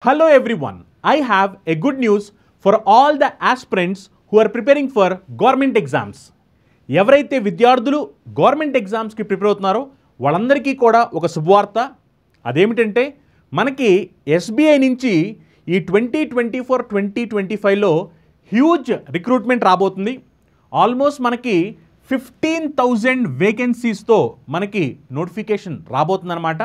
Hello everyone, I have a good news for all the aspirants who are preparing for government exams. ఎవరైతే విద్యార్థులు government ఎగ్జామ్స్కి prepare అవుతున్నారో వాళ్ళందరికీ కూడా ఒక శుభవార్త. అదేమిటంటే మనకి ఎస్బీఐ నుంచి ఈ 2024-2025లో హ్యూజ్ రిక్రూట్మెంట్ రాబోతుంది. ఆల్మోస్ట్ మనకి 15,000 వేకెన్సీస్తో మనకి నోటిఫికేషన్ రాబోతుందన్నమాట.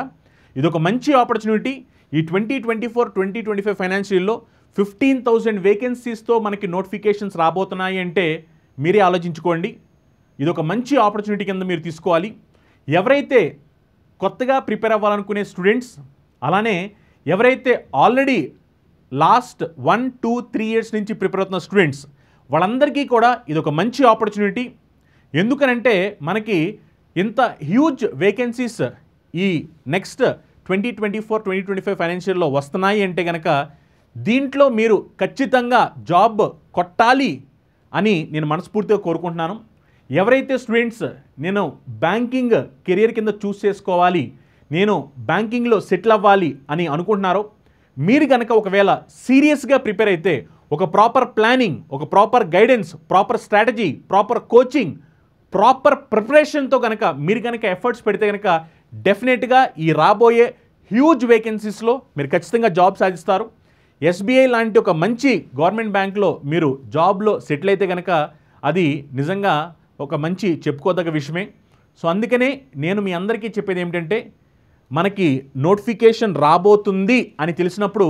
ఇది ఒక మంచి ఆపర్చునిటీ. ఈ 2024-2025 ఫైనాన్షియల్లో 15,000 వేకెన్సీస్తో మనకి నోటిఫికేషన్స్ రాబోతున్నాయి అంటే మీరే ఆలోచించుకోండి. ఇది ఒక మంచి ఆపర్చునిటీ కింద మీరు తీసుకోవాలి. ఎవరైతే కొత్తగా ప్రిపేర్ అవ్వాలనుకునే స్టూడెంట్స్, అలానే ఎవరైతే ఆల్రెడీ లాస్ట్ 1-2-3 ఇయర్స్ నుంచి ప్రిపేర్ అవుతున్న స్టూడెంట్స్, వాళ్ళందరికీ కూడా ఇది ఒక మంచి ఆపర్చునిటీ. ఎందుకనంటే మనకి ఇంత హ్యూజ్ వేకెన్సీస్ ఈ నెక్స్ట్ 2024-2025 ఫైనాన్షియల్లో వస్తున్నాయి అంటే కనుక దీంట్లో మీరు ఖచ్చితంగా జాబ్ కొట్టాలి అని నేను మనస్ఫూర్తిగా కోరుకుంటున్నాను. ఎవరైతే స్టూడెంట్స్ నేను బ్యాంకింగ్ కెరియర్ కింద చూస్ చేసుకోవాలి, నేను బ్యాంకింగ్లో సెటిల్ అవ్వాలి అని అనుకుంటున్నారో, మీరు కనుక ఒకవేళ సీరియస్గా ప్రిపేర్ అయితే ఒక ప్రాపర్ ప్లానింగ్, ఒక proper guidance, proper strategy, proper coaching, proper ప్రిపరేషన్తో కనుక మీరు కనుక ఎఫర్ట్స్ పెడితే కనుక డెఫినెట్గా ఈ రాబోయే హ్యూజ్ వేకెన్సీస్లో మీరు ఖచ్చితంగా జాబ్ సాధిస్తారు. ఎస్బీఐ లాంటి ఒక మంచి గవర్నమెంట్ బ్యాంక్లో మీరు జాబ్లో సెటిల్ అయితే కనుక అది నిజంగా ఒక మంచి చెప్పుకోదగ్గ విషయమే. సో అందుకనే నేను మీ అందరికీ చెప్పేది ఏమిటంటే మనకి నోటిఫికేషన్ రాబోతుంది అని తెలిసినప్పుడు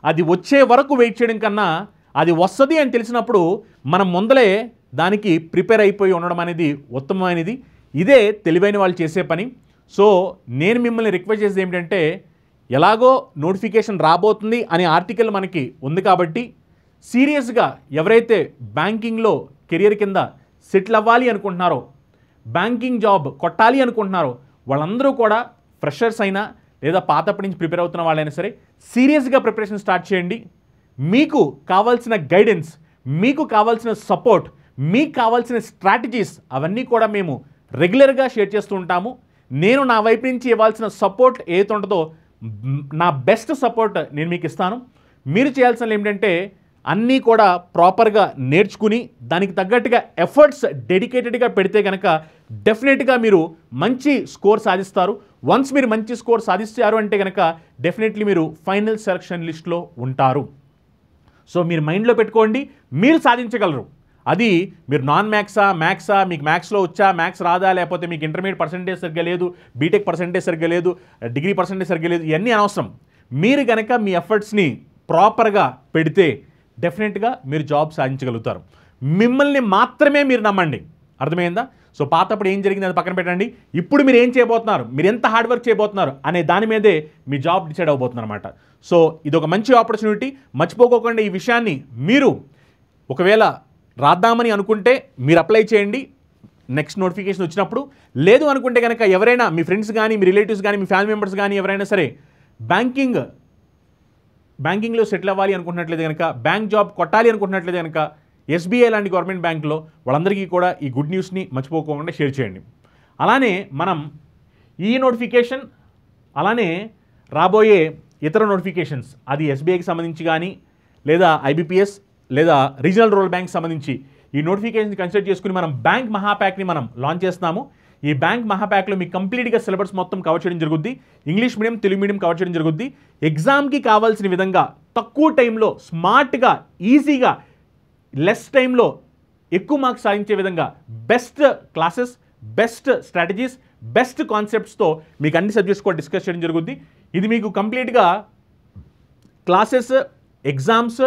అది వచ్చే వరకు వెయిట్ చేయడం కన్నా అది వస్తుంది అని తెలిసినప్పుడు మనం ముందలే దానికి ప్రిపేర్ అయిపోయి ఉండడం అనేది ఉత్తమమైనది. ఇదే తెలివైన వాళ్ళు చేసే పని. సో నేను మిమ్మల్ని రిక్వెస్ట్ చేసేది ఏమిటంటే ఎలాగో నోటిఫికేషన్ రాబోతుంది అనే ఆర్టికల్ మనకి ఉంది కాబట్టి సీరియస్గా ఎవరైతే బ్యాంకింగ్లో కెరియర్ కింద సెటిల్ అవ్వాలి అనుకుంటున్నారో, బ్యాంకింగ్ జాబ్ కొట్టాలి అనుకుంటున్నారో వాళ్ళందరూ కూడా ఫ్రెషర్స్ అయినా లేదా పాతప్పటి నుంచి ప్రిపేర్ అవుతున్న వాళ్ళైనా సరే సీరియస్గా ప్రిపరేషన్ స్టార్ట్ చేయండి. మీకు కావాల్సిన గైడెన్స్, మీకు కావాల్సిన సపోర్ట్, మీకు కావాల్సిన స్ట్రాటజీస్ అవన్నీ కూడా మేము రెగ్యులర్గా షేర్ చేస్తూ ఉంటాము. నేను నా వైపు నుంచి ఇవ్వాల్సిన సపోర్ట్ ఏదైతే ఉంటుందో నా బెస్ట్ సపోర్ట్ నేను మీకు ఇస్తాను. మీరు చేయాల్సిన ఏంటంటే అన్నీ కూడా ప్రాపర్గా నేర్చుకుని దానికి తగ్గట్టుగా ఎఫర్ట్స్ డెడికేటెడ్గా పెడితే కనుక డెఫినెట్గా మీరు మంచి స్కోర్ సాధిస్తారు. వన్స్ మీరు మంచి స్కోర్ సాధిస్తారు అంటే కనుక డెఫినెట్లీ మీరు ఫైనల్ సెలక్షన్ లిస్ట్లో ఉంటారు. సో మీరు మైండ్లో పెట్టుకోండి, మీరు సాధించగలరు. అది మీరు నాన్ మ్యాథ్సా, మీకు మ్యాథ్స్లో వచ్చా, మ్యాథ్స్ రాదా, లేకపోతే మీకు ఇంటర్మీడియట్ పర్సెంటేజ్ సరిగ్గా లేదు, బీటెక్ పర్సెంటేజ్ సరిగ్గా లేదు, డిగ్రీ పర్సెంటేజ్ సరిగ్గా లేదు, ఇవన్నీ అనవసరం. మీరు కనుక మీ ఎఫర్ట్స్ని ప్రాపర్గా పెడితే డెఫినెట్గా మీరు జాబ్ సాధించగలుగుతారు. మిమ్మల్ని మాత్రమే మీరు నమ్మండి. అర్థమైందా? సో పాతప్పుడు ఏం జరిగింది అది పక్కన పెట్టండి. ఇప్పుడు మీరు ఏం చేయబోతున్నారు, మీరు ఎంత హార్డ్ వర్క్ చేయబోతున్నారు అనే దాని మీదే మీ జాబ్ డిసైడ్ అవబోతున్నారు అనమాట. సో ఇది ఒక మంచి ఆపర్చునిటీ. మర్చిపోకోకుండా ఈ విషయాన్ని మీరు ఒకవేళ రాద్దామని అనుకుంటే మీరు అప్లై చేయండి నెక్స్ట్ నోటిఫికేషన్ వచ్చినప్పుడు. లేదు అనుకుంటే కనుక ఎవరైనా మీ ఫ్రెండ్స్ కానీ, మీ రిలేటివ్స్ కానీ, మీ ఫ్యామిలీ మెంబర్స్ కానీ ఎవరైనా సరే బ్యాంకింగ్లో సెటిల్ అవ్వాలి అనుకుంటున్నట్లయితే కనుక, బ్యాంక్ జాబ్ కొట్టాలి అనుకుంటున్నట్లయితే కనుక ఎస్బీఐ లాంటి గవర్నమెంట్ బ్యాంక్లో వాళ్ళందరికీ కూడా ఈ గుడ్ న్యూస్ని మర్చిపోకుండా షేర్ చేయండి. అలానే మనం ఈ నోటిఫికేషన్, అలానే రాబోయే ఇతర నోటిఫికేషన్స్, అది ఎస్బీఐకి సంబంధించి కానీ లేదా ఐబీపీఎస్ లేదా రీజనల్ రూరల్ బ్యాంక్ సంబంధించి ఈ నోటిఫికేషన్ కన్సిడర్ చేసుకుని మనం బ్యాంక్ మహాప్యాక్ని మనం లాంచ్ చేస్తున్నాము. ఈ బ్యాంక్ మహాప్యాక్లో మీకు కంప్లీట్గా సిలబస్ మొత్తం కవర్ చేయడం జరుగుద్ది. English medium, Telugu medium cover చేయడం జరుగుద్ది. ఎగ్జామ్కి కావాల్సిన విధంగా తక్కువ టైంలో స్మార్ట్గా, ఈజీగా, లెస్ టైంలో ఎక్కువ మార్క్స్ సాధించే విధంగా best classes, best strategies, best కాన్సెప్ట్స్తో మీకు అన్ని సబ్జెక్ట్స్ కూడా డిస్కస్ చేయడం జరుగుద్ది. ఇది మీకు కంప్లీట్గా క్లాసెస్, ఎగ్జామ్స్,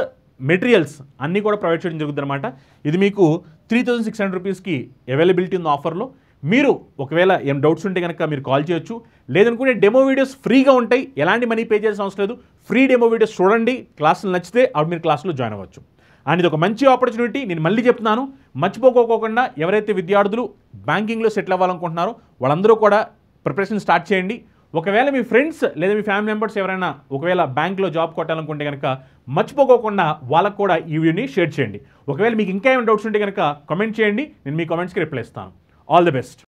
మెటీరియల్స్ అన్నీ కూడా ప్రొవైడ్ చేయడం జరుగుతుంది అనమాట. ఇది మీకు 3,600 రూపీస్కి అవైలబిలిటీ ఉంది ఆఫర్లో. మీరు ఒకవేళ ఏం డౌట్స్ ఉంటే కనుక మీరు కాల్ చేయొచ్చు. లేదనుకుంటే డెమో వీడియోస్ ఫ్రీగా ఉంటాయి, ఎలాంటి మనీ పే చేయాల్సిన అవసరం లేదు. ఫ్రీ డెమో వీడియోస్ చూడండి, క్లాసులు నచ్చితే అప్పుడు మీరు క్లాసులో జాయిన్ అవ్వచ్చు. అండ్ ఇది ఒక మంచి ఆపర్చునిటీ. నేను మళ్ళీ చెప్తున్నాను, మర్చిపోకోకుండా ఎవరైతే విద్యార్థులు బ్యాంకింగ్లో సెటిల్ అవ్వాలనుకుంటున్నారో వాళ్ళందరూ కూడా ప్రిపరేషన్ స్టార్ట్ చేయండి. ఒకవేళ మీ ఫ్రెండ్స్ లేదా మీ ఫ్యామిలీ మెంబర్స్ ఎవరైనా ఒకవేళ బ్యాంక్లో జాబ్ కొట్టాలనుకుంటే కనుక మర్చిపోకోకుండా వాళ్ళకు కూడా ఈ వీడియోని షేర్ చేయండి. ఒకవేళ మీకు ఇంకా ఏమైనా డౌట్స్ ఉంటే కనుక కామెంట్ చేయండి, నేను మీ కామెంట్స్కి రిప్లై ఇస్తాను. All the best.